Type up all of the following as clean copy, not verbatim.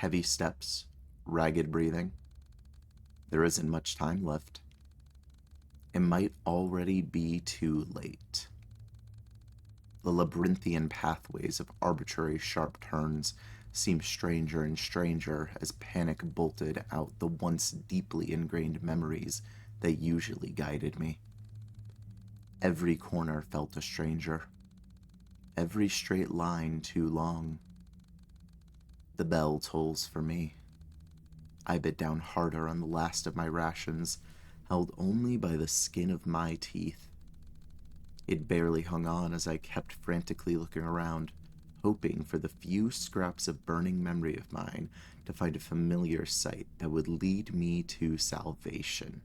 heavy steps, ragged breathing. There isn't much time left. It might already be too late. The labyrinthian pathways of arbitrary sharp turns seem stranger and stranger as panic bolted out the once deeply ingrained memories that usually guided me. Every corner felt a stranger. Every straight line too long. The bell tolls for me. I bit down harder on the last of my rations, held only by the skin of my teeth. It barely hung on as I kept frantically looking around, hoping for the few scraps of burning memory of mine to find a familiar sight that would lead me to salvation.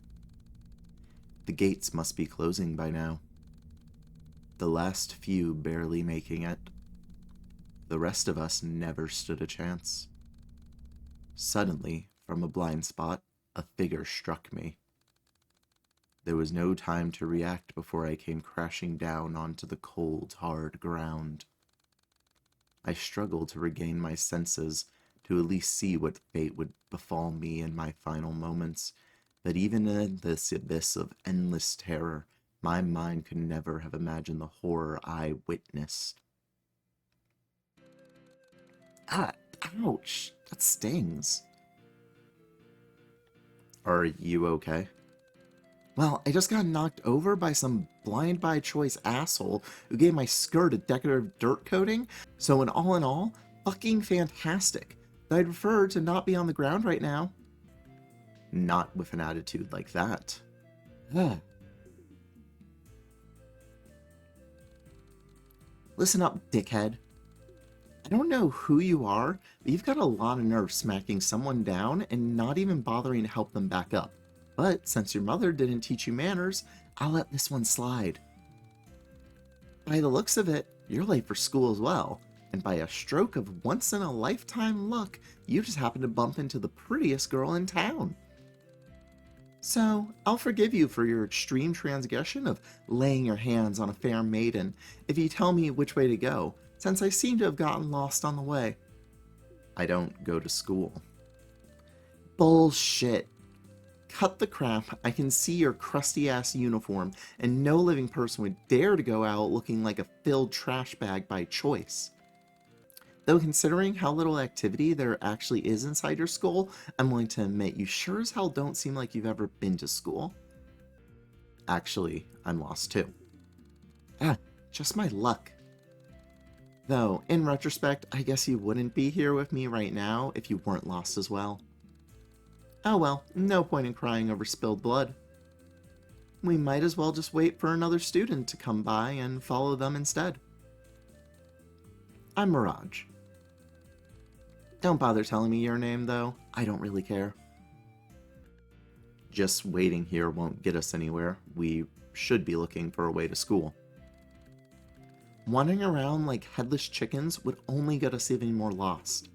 The gates must be closing by now. The last few barely making it. The rest of us never stood a chance. Suddenly, from a blind spot, a figure struck me. There was no time to react before I came crashing down onto the cold, hard ground. I struggled to regain my senses, to at least see what fate would befall me in my final moments, but even in this abyss of endless terror, my mind could never have imagined the horror I witnessed. Ah, ouch, that stings. Are you okay? Well, I just got knocked over by some blind by choice asshole who gave my skirt a decorative dirt coating, so in all, fucking fantastic. I'd prefer to not be on the ground right now. Not with an attitude like that. Ugh. Listen up, dickhead. I don't know who you are, but you've got a lot of nerve smacking someone down and not even bothering to help them back up. But since your mother didn't teach you manners, I'll let this one slide. By the looks of it, you're late for school as well, and by a stroke of once-in-a-lifetime luck, you just happened to bump into the prettiest girl in town. So, I'll forgive you for your extreme transgression of laying your hands on a fair maiden if you tell me which way to go, since I seem to have gotten lost on the way. I don't go to school. Bullshit. Cut the crap. I can see your crusty-ass uniform, and no living person would dare to go out looking like a filled trash bag by choice. Though considering how little activity there actually is inside your skull, I'm willing to admit you sure as hell don't seem like you've ever been to school. Actually, I'm lost too. Just my luck. Though, in retrospect, I guess you wouldn't be here with me right now if you weren't lost as well. Oh well, no point in crying over spilled blood. We might as well just wait for another student to come by and follow them instead. I'm Mirage. Don't bother telling me your name, though. I don't really care. Just waiting here won't get us anywhere. We should be looking for a way to school. Wandering around like headless chickens would only get us even more lost.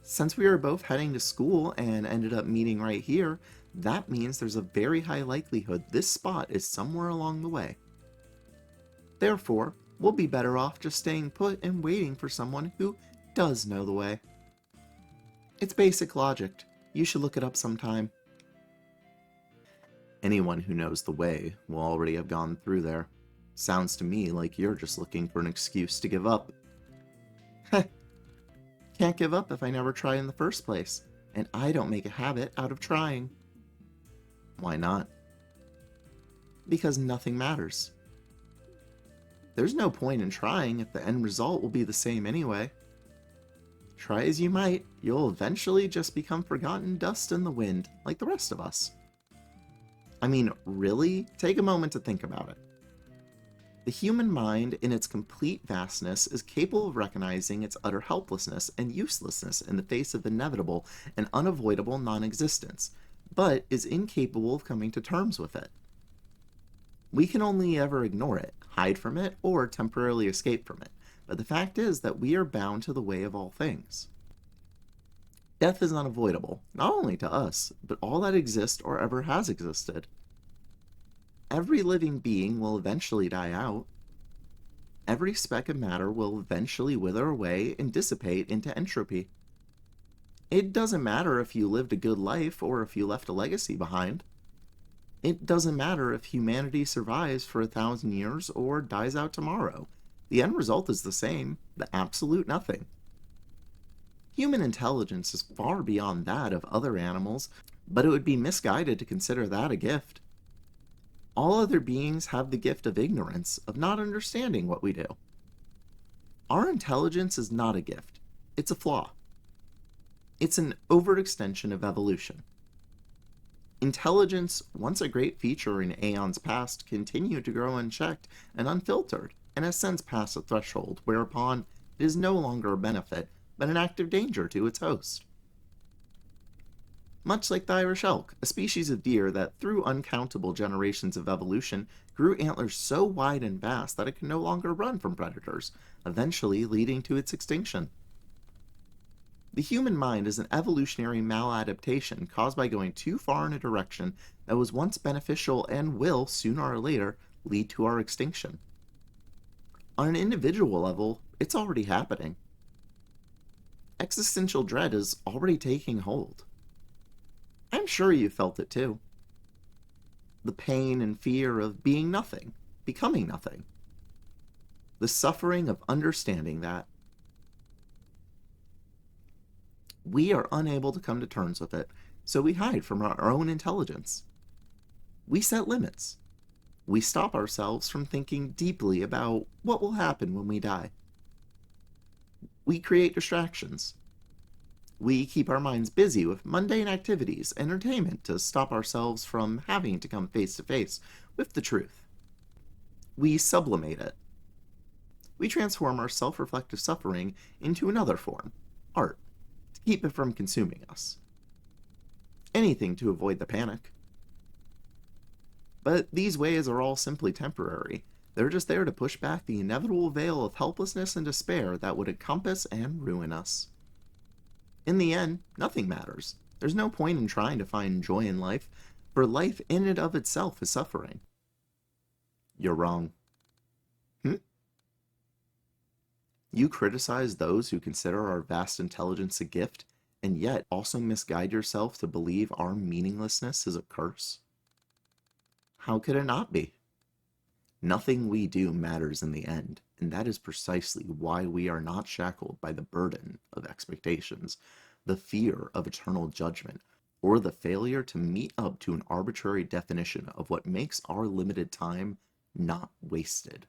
Since we were both heading to school and ended up meeting right here, that means there's a very high likelihood this spot is somewhere along the way. Therefore, we'll be better off just staying put and waiting for someone who does know the way. It's basic logic. You should look it up sometime. Anyone who knows the way will already have gone through there. Sounds to me like you're just looking for an excuse to give up. Heh. Can't give up if I never try in the first place, and I don't make a habit out of trying. Why not? Because nothing matters. There's no point in trying if the end result will be the same anyway. Try as you might, you'll eventually just become forgotten dust in the wind, like the rest of us. I mean, really? Take a moment to think about it. The human mind, in its complete vastness, is capable of recognizing its utter helplessness and uselessness in the face of inevitable and unavoidable non-existence, but is incapable of coming to terms with it. We can only ever ignore it, hide from it, or temporarily escape from it, but the fact is that we are bound to the way of all things. Death is unavoidable, not only to us, but all that exists or ever has existed. Every living being will eventually die out. Every speck of matter will eventually wither away and dissipate into entropy. It doesn't matter if you lived a good life or if you left a legacy behind. It doesn't matter if humanity survives for 1,000 years or dies out tomorrow. The end result is the same, the absolute nothing. Human intelligence is far beyond that of other animals, but it would be misguided to consider that a gift. All other beings have the gift of ignorance, of not understanding what we do. Our intelligence is not a gift, it's a flaw. It's an overextension of evolution. Intelligence, once a great feature in aeons past, continued to grow unchecked and unfiltered, and has since passed a threshold whereupon it is no longer a benefit, but an active danger to its host. Much like the Irish elk, a species of deer that, through uncountable generations of evolution, grew antlers so wide and vast that it could no longer run from predators, eventually leading to its extinction. The human mind is an evolutionary maladaptation caused by going too far in a direction that was once beneficial and will, sooner or later, lead to our extinction. On an individual level, it's already happening. Existential dread is already taking hold. I'm sure you felt it too. The pain and fear of being nothing, becoming nothing. The suffering of understanding that we are unable to come to terms with it, so we hide from our own intelligence. We set limits. We stop ourselves from thinking deeply about what will happen when we die. We create distractions. We keep our minds busy with mundane activities, entertainment, to stop ourselves from having to come face to face with the truth. We sublimate it. We transform our self-reflective suffering into another form, art, to keep it from consuming us. Anything to avoid the panic. But these ways are all simply temporary. They're just there to push back the inevitable veil of helplessness and despair that would encompass and ruin us. In the end, nothing matters. There's no point in trying to find joy in life, for life in and of itself is suffering. You're wrong. You criticize those who consider our vast intelligence a gift, and yet also misguide yourself to believe our meaninglessness is a curse? How could it not be? Nothing we do matters in the end, and that is precisely why we are not shackled by the burden of expectations, the fear of eternal judgment, or the failure to meet up to an arbitrary definition of what makes our limited time not wasted.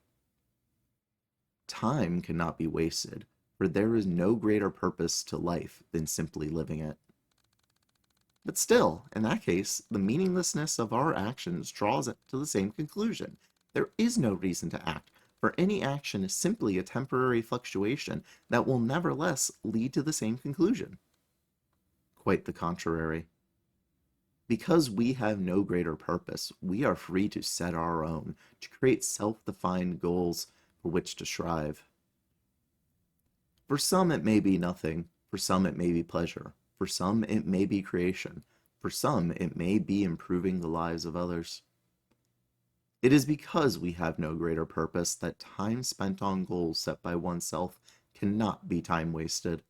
Time cannot be wasted, for there is no greater purpose to life than simply living it. But still, in that case, the meaninglessness of our actions draws it to the same conclusion. There is no reason to act, for any action is simply a temporary fluctuation that will nevertheless lead to the same conclusion. Quite the contrary. Because we have no greater purpose, we are free to set our own, to create self-defined goals for which to strive. For some it may be nothing, for some it may be pleasure, for some it may be creation, for some it may be improving the lives of others. It is because we have no greater purpose that time spent on goals set by oneself cannot be time wasted.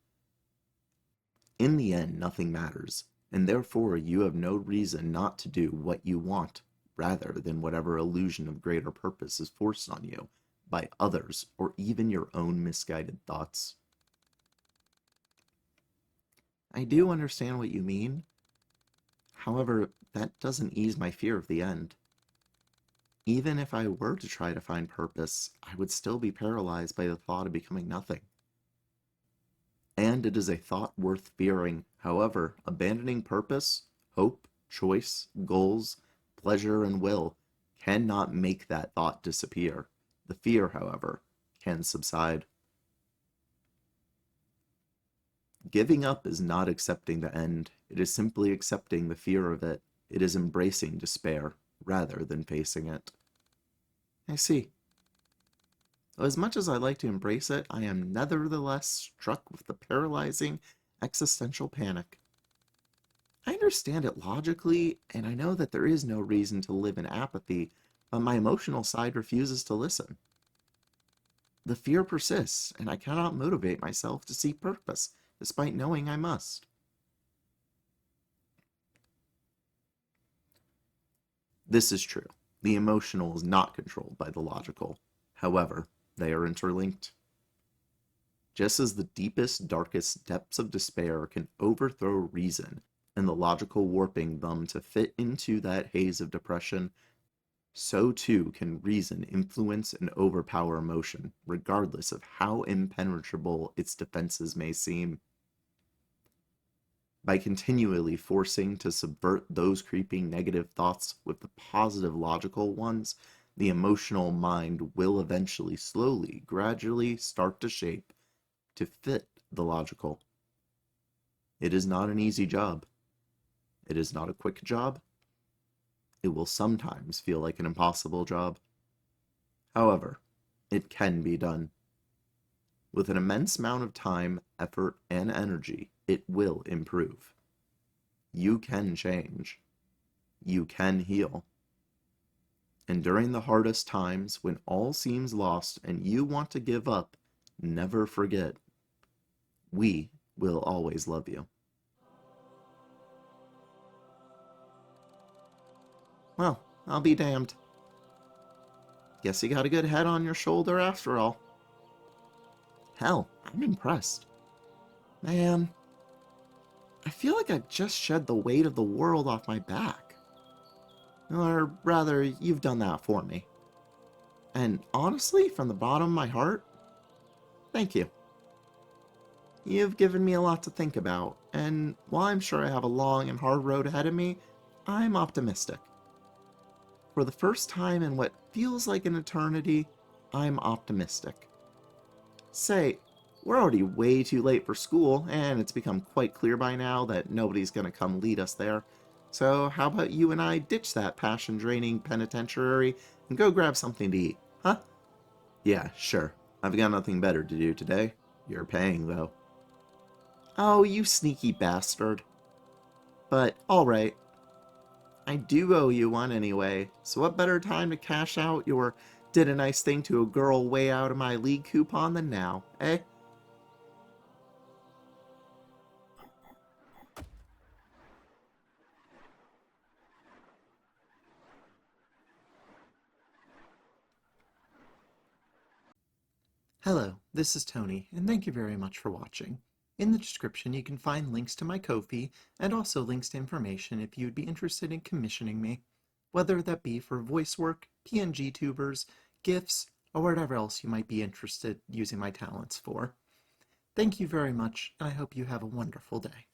In the end, nothing matters, and therefore you have no reason not to do what you want, rather than whatever illusion of greater purpose is forced on you by others or even your own misguided thoughts. I do understand what you mean. However, that doesn't ease my fear of the end. Even if I were to try to find purpose, I would still be paralyzed by the thought of becoming nothing. And it is a thought worth fearing. However, abandoning purpose, hope, choice, goals, pleasure, and will cannot make that thought disappear. The fear, however, can subside. Giving up is not accepting the end. It is simply accepting the fear of it. It is embracing despair rather than facing it. I see. As much as I like to embrace it, I am nevertheless struck with the paralyzing existential panic. I understand it logically, and I know that there is no reason to live in apathy, but my emotional side refuses to listen. The fear persists, and I cannot motivate myself to seek purpose, despite knowing I must. This is true. The emotional is not controlled by the logical. However, they are interlinked. Just as the deepest, darkest depths of despair can overthrow reason and the logical warping them to fit into that haze of depression, so too can reason influence and overpower emotion, regardless of how impenetrable its defenses may seem. By continually forcing to subvert those creeping negative thoughts with the positive logical ones, the emotional mind will eventually, slowly, gradually start to shape to fit the logical. It is not an easy job. It is not a quick job. It will sometimes feel like an impossible job. However, it can be done. With an immense amount of time, effort, and energy, it will improve. You can change. You can heal. And during the hardest times, when all seems lost and you want to give up, never forget, we will always love you. Well, I'll be damned. Guess you got a good head on your shoulder after all. Hell, I'm impressed. Man, I feel like I've just shed the weight of the world off my back. Or rather, you've done that for me. And honestly, from the bottom of my heart, thank you. You've given me a lot to think about, and while I'm sure I have a long and hard road ahead of me, I'm optimistic. For the first time in what feels like an eternity, I'm optimistic. Say, we're already way too late for school, and it's become quite clear by now that nobody's gonna come lead us there. So how about you and I ditch that passion-draining penitentiary and go grab something to eat, huh? Yeah, sure. I've got nothing better to do today. You're paying, though. Oh, you sneaky bastard. But, alright. I do owe you one anyway, so what better time to cash out your did a nice thing to a girl way out of my league coupon than now, eh? Hello, this is Tony, and thank you very much for watching. In the description you can find links to my Ko-fi, and also links to information if you would be interested in commissioning me, whether that be for voice work, PNG tubers, GIFs, or whatever else you might be interested using my talents for. Thank you very much, and I hope you have a wonderful day.